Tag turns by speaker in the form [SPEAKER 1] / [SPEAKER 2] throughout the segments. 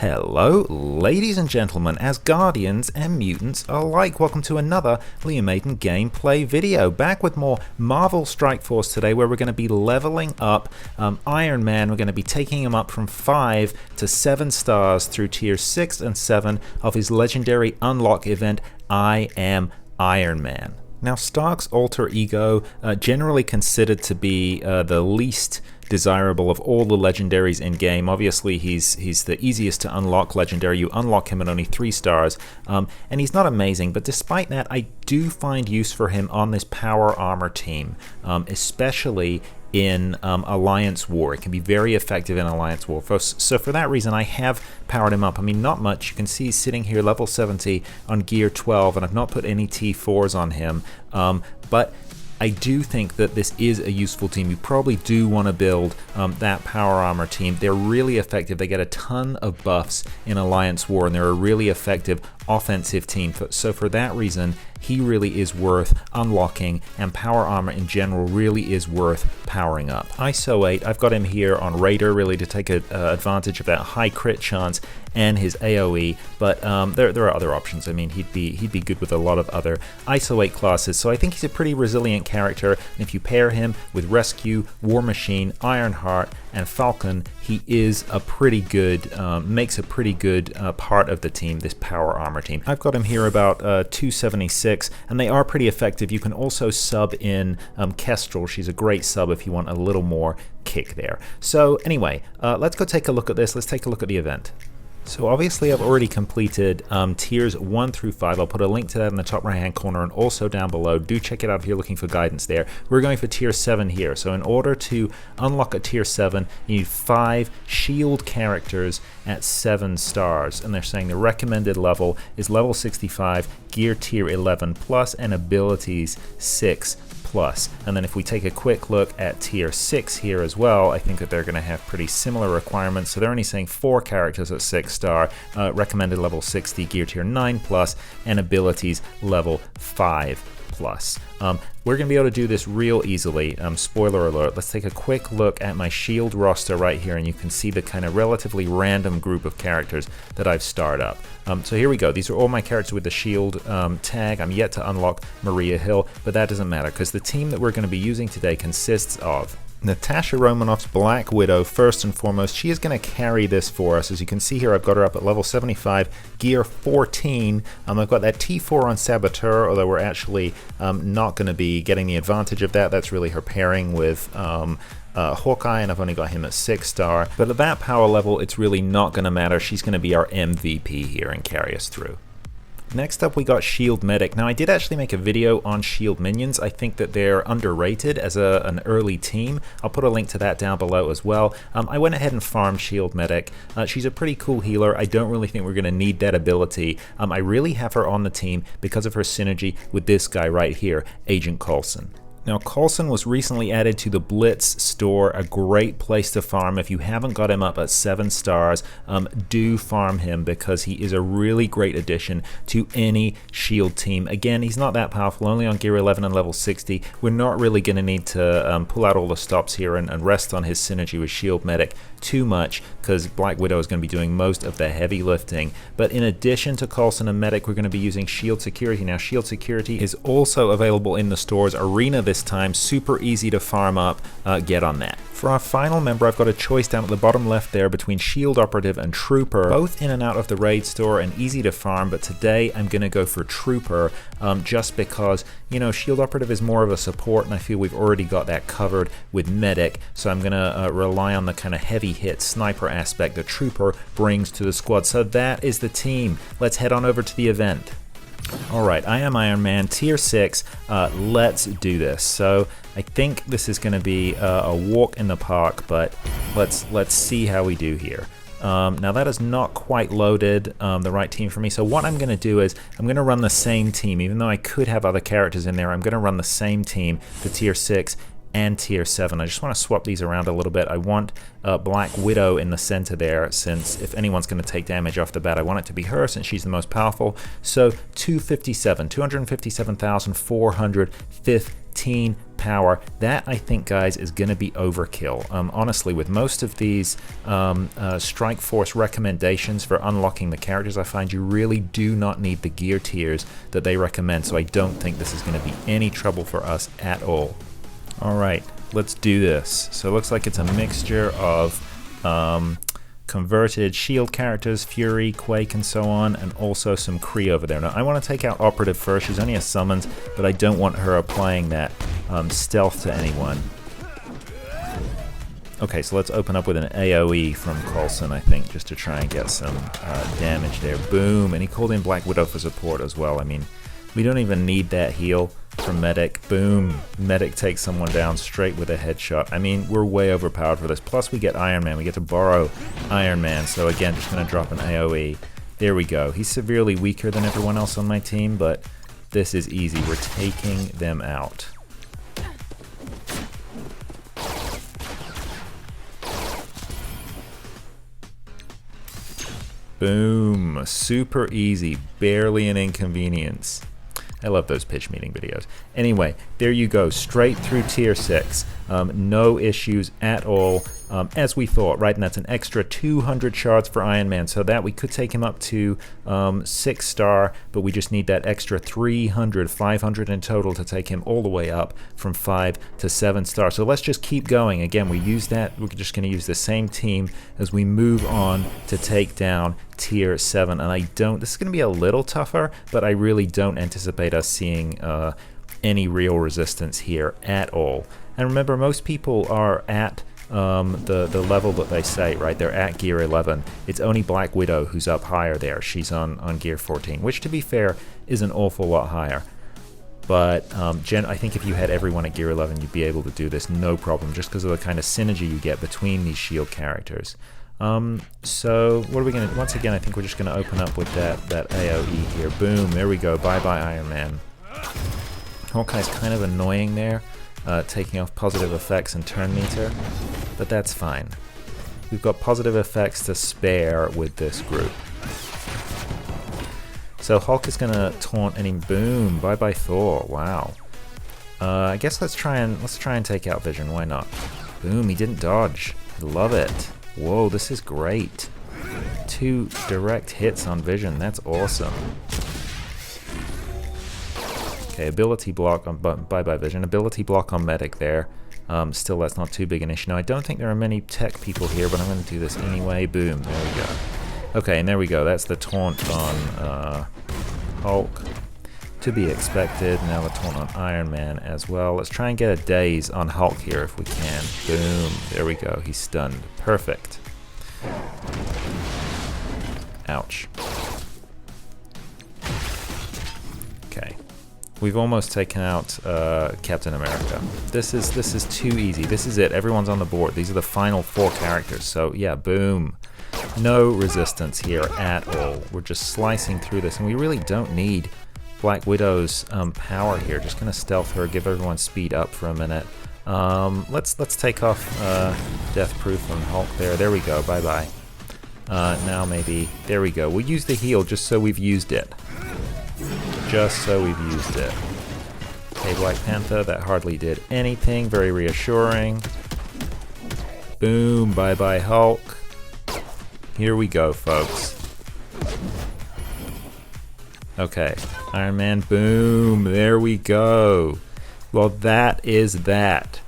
[SPEAKER 1] Hello, ladies and gentlemen, as guardians and mutants alike. Welcome to another Liam Maiden gameplay video. Back with more Marvel Strike Force today, where we're going to be leveling up Iron Man. We're going to be taking him up from 5 to 7 stars through tiers 6 and 7 of his legendary unlock event, I Am Iron Man. Now, Stark's alter ego, generally considered to be the least desirable of all the legendaries in game. Obviously, he's the easiest to unlock legendary. You unlock him at only 3 stars, and he's not amazing, but despite that, I do find use for him on this power armor team, especially in Alliance War. It can be very effective in Alliance War. So for that reason, I have powered him up. I mean, not much. You can see he's sitting here level 70 on gear 12, and I've not put any T4s on him, but I do think that this is a useful team. You probably do want to build that power armor team. They're really effective. They get a ton of buffs in Alliance War, and they're a really effective offensive team. So for that reason, he really is worth unlocking, and power armor in general really is worth powering up. ISO 8, I've got him here on Raider really to take advantage of that high crit chance and his AoE, but there are other options. I mean, he'd be good with a lot of other ISO 8 classes, so I think he's a pretty resilient character, and if you pair him with Rescue, War Machine, Ironheart, and Falcon, he is a pretty good, makes a pretty good part of the team, this power armor team. I've got him here about 276, and they are pretty effective. You can also sub in Kestrel. She's a great sub if you want a little more kick there. So anyway, let's go take a look at this. Let's take a look at the event. So obviously I've already completed tiers 1 through 5. I'll put a link to that in the top right hand corner and also down below. Do check it out if you're looking for guidance there. We're going for tier 7 here. So in order to unlock a tier 7, you need 5 shield characters at 7 stars. And they're saying the recommended level is level 65, gear tier 11 plus, and abilities 6 plus. And then if we take a quick look at tier 6 here as well, I think that they're going to have pretty similar requirements. So they're only saying 4 characters at 6 star, recommended level 60, gear tier 9 plus, and abilities level 5 plus. We're going to be able to do this real easily. Spoiler alert, let's take a quick look at my shield roster right here, and you can see the kind of relatively random group of characters that I've starred up. So here we go. These are all my characters with the shield tag. I'm yet to unlock Maria Hill, but that doesn't matter because the team that we're going to be using today consists of Natasha Romanoff's Black Widow. First and foremost, she is going to carry this for us. As you can see here, I've got her up at level 75, gear 14. I've got that T4 on Saboteur, although we're actually not going to be getting the advantage of that. That's really her pairing with Hawkeye, and I've only got him at 6 star. But at that power level, it's really not going to matter. She's going to be our MVP here and carry us through. Next up, we got Shield Medic. Now, I did actually make a video on Shield Minions. I think that they're underrated as an early team. I'll put a link to that down below as well. I went ahead and farmed Shield Medic. She's a pretty cool healer. I don't really think we're going to need that ability. I really have her on the team because of her synergy with this guy right here, Agent Coulson. Now, Coulson was recently added to the Blitz store, a great place to farm. If you haven't got him up at 7 stars, do farm him because he is a really great addition to any shield team. Again, he's not that powerful, only on gear 11 and level 60. We're not really going to need to pull out all the stops here and rest on his synergy with Shield Medic too much because Black Widow is going to be doing most of the heavy lifting. But in addition to Coulson and Medic, we're going to be using Shield Security. Now, Shield Security is also available in the store's arena this time. Super easy to farm up. Get on that. For our final member, I've got a choice down at the bottom left there between Shield Operative and Trooper, both in and out of the raid store and easy to farm, but today I'm going to go for Trooper just because, you know, Shield Operative is more of a support and I feel we've already got that covered with Medic, so I'm going to rely on the kind of heavy hit sniper aspect that Trooper brings to the squad. So that is the team. Let's head on over to the event. Alright, I am Iron Man, tier 6, let's do this. So I think this is going to be a walk in the park, but let's see how we do here. Now that is not quite loaded the right team for me, so what I'm going to do is I'm going to run the same team. Even though I could have other characters in there, I'm going to run the same team for tier 6 and tier 7. I just want to swap these around a little bit. I want Black Widow in the center there, since if anyone's going to take damage off the bat, I want it to be her since she's the most powerful. So 257,415 power. That, I think, guys, is going to be overkill. Honestly, with most of these Strike Force recommendations for unlocking the characters, I find you really do not need the gear tiers that they recommend, so I don't think this is going to be any trouble for us at all. Alright, let's do this. So it looks like it's a mixture of converted shield characters, Fury, Quake, and so on, and also some Kree over there. Now, I want to take out Operative first. She's only a summons, but I don't want her applying that stealth to anyone. Okay, so let's open up with an AoE from Coulson, I think, just to try and get some damage there. Boom! And he called in Black Widow for support as well. I mean, we don't even need that heal from Medic. Boom! Medic takes someone down straight with a headshot. I mean, we're way overpowered for this. Plus, we get Iron Man. We get to borrow Iron Man. So again, just going to drop an AoE. There we go. He's severely weaker than everyone else on my team, but this is easy. We're taking them out. Boom. Super easy. Barely an inconvenience. I love those pitch meeting videos. Anyway, there you go. Straight through tier 6. No issues at all, as we thought, right? And that's an extra 200 shards for Iron Man, so that we could take him up to 6 star, but we just need that extra 300, 500 in total to take him all the way up from 5 to 7 star. So let's just keep going. Again, we use that. We're just going to use the same team as we move on to take down tier 7. And this is going to be a little tougher, but I really don't anticipate us seeing any real resistance here at all. And remember, most people are at the level that they say, right? They're at gear 11. It's only Black Widow who's up higher there. She's on gear 14, which, to be fair, is an awful lot higher. But I think if you had everyone at gear 11, you'd be able to do this no problem, just because of the kind of synergy you get between these shield characters. So what are we gonna? Once again, I think we're just gonna open up with that AoE here. Boom! There we go. Bye bye Iron Man. Hawkeye's kind of annoying there, taking off positive effects and turn meter, but that's fine. We've got positive effects to spare with this group. So Hulk is gonna taunt and boom! Bye bye Thor. Wow. I guess let's try and take out Vision. Why not? Boom! He didn't dodge. I love it. Whoa, this is great. 2 direct hits on Vision. That's awesome. Okay, ability block on bye-bye Vision. Ability block on Medic there. Still, that's not too big an issue. Now, I don't think there are many tech people here, but I'm going to do this anyway. Boom, there we go. Okay, and there we go. That's the taunt on Hulk. To be expected. Now the taunt on Iron Man as well. Let's try and get a daze on Hulk here if we can. Boom. There we go. He's stunned. Perfect. Ouch. Okay. We've almost taken out Captain America. This is too easy. This is it. Everyone's on the board. These are the final 4 characters. So yeah, boom. No resistance here at all. We're just slicing through this, and we really don't need Black Widow's power here. Just gonna stealth her, give everyone speed up for a minute. Let's take off Death Proof on Hulk there. There we go. Bye bye. Now maybe there we go. We'll use the heal just so we've used it. Just so we've used it. Okay, Black Panther. That hardly did anything. Very reassuring. Boom. Bye bye Hulk. Here we go, folks. Okay, Iron Man, boom, there we go. Well, that is that.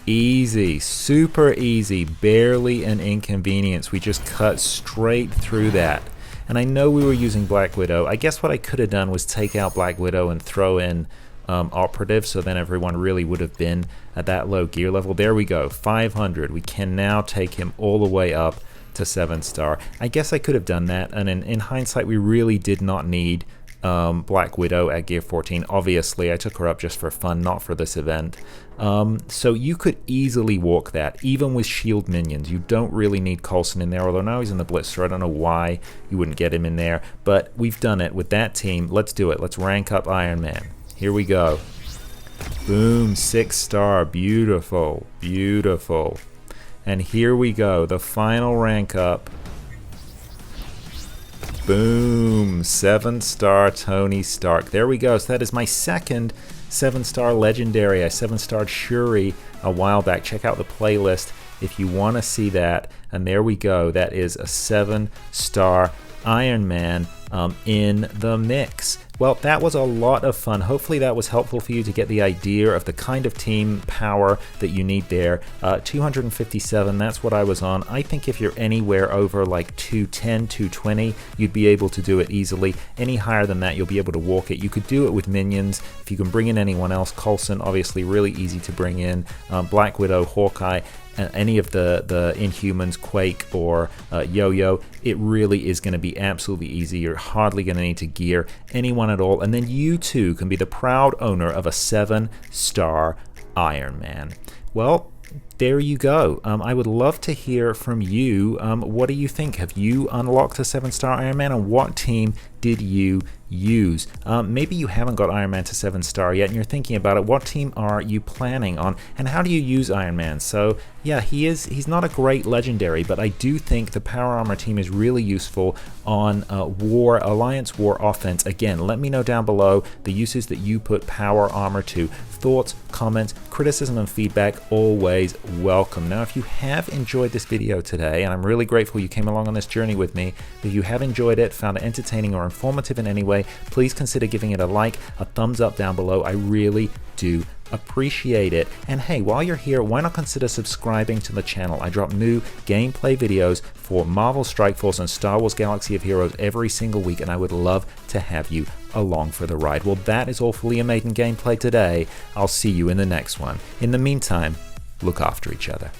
[SPEAKER 1] Easy, super easy, barely an inconvenience. We just cut straight through that. And I know we were using Black Widow. I guess what I could have done was take out Black Widow and throw in Operative, so then everyone really would have been at that low gear level. There we go, 500. We can now take him all the way up to 7 star. I guess I could have done that, and in hindsight, we really did not need Black Widow at gear 14. Obviously, I took her up just for fun, not for this event. So you could easily walk that, even with shield minions. You don't really need Coulson in there, although now he's in the Blitzer. I don't know why you wouldn't get him in there, but we've done it with that team. Let's do it. Let's rank up Iron Man. Here we go. Boom, 6 star. Beautiful, beautiful. And here we go, the final rank up. Boom, 7 star Tony Stark. There we go. So that is my second 7-star legendary. I 7-starred Shuri a while back. Check out the playlist if you want to see that. And there we go. That is a 7-star Iron Man in the mix. Well, that was a lot of fun. Hopefully that was helpful for you to get the idea of the kind of team power that you need there. 257, that's what I was on. I think if you're anywhere over like 210, 220, you'd be able to do it easily. Any higher than that, you'll be able to walk it. You could do it with minions. If you can bring in anyone else, Coulson, obviously really easy to bring in. Black Widow, Hawkeye, any of the Inhumans, Quake or Yo-Yo, it really is going to be absolutely easy. You're hardly going to need to gear anyone at all, and then you too can be the proud owner of a 7-star Iron Man. Well, there you go. I would love to hear from you. What do you think? Have you unlocked a 7-star Iron Man, and what team did you use? Maybe you haven't got Iron Man to 7-star yet and you're thinking about it. What team are you planning on, and how do you use Iron Man? So yeah, he's not a great legendary, but I do think the Power Armor team is really useful on Alliance War offense. Again, let me know down below the uses that you put Power Armor to. Thoughts, comments, criticism, and feedback always welcome. Now, if you have enjoyed this video today, and I'm really grateful you came along on this journey with me, if you have enjoyed it, found it entertaining or informative in any way, please consider giving it a like, a thumbs up down below. I really do appreciate it. And hey, while you're here, why not consider subscribing to the channel? I drop new gameplay videos for Marvel Strike Force and Star Wars Galaxy of Heroes every single week, and I would love to have you along for the ride. Well, that is all for Liam Maiden Gameplay today. I'll see you in the next one. In the meantime, look after each other.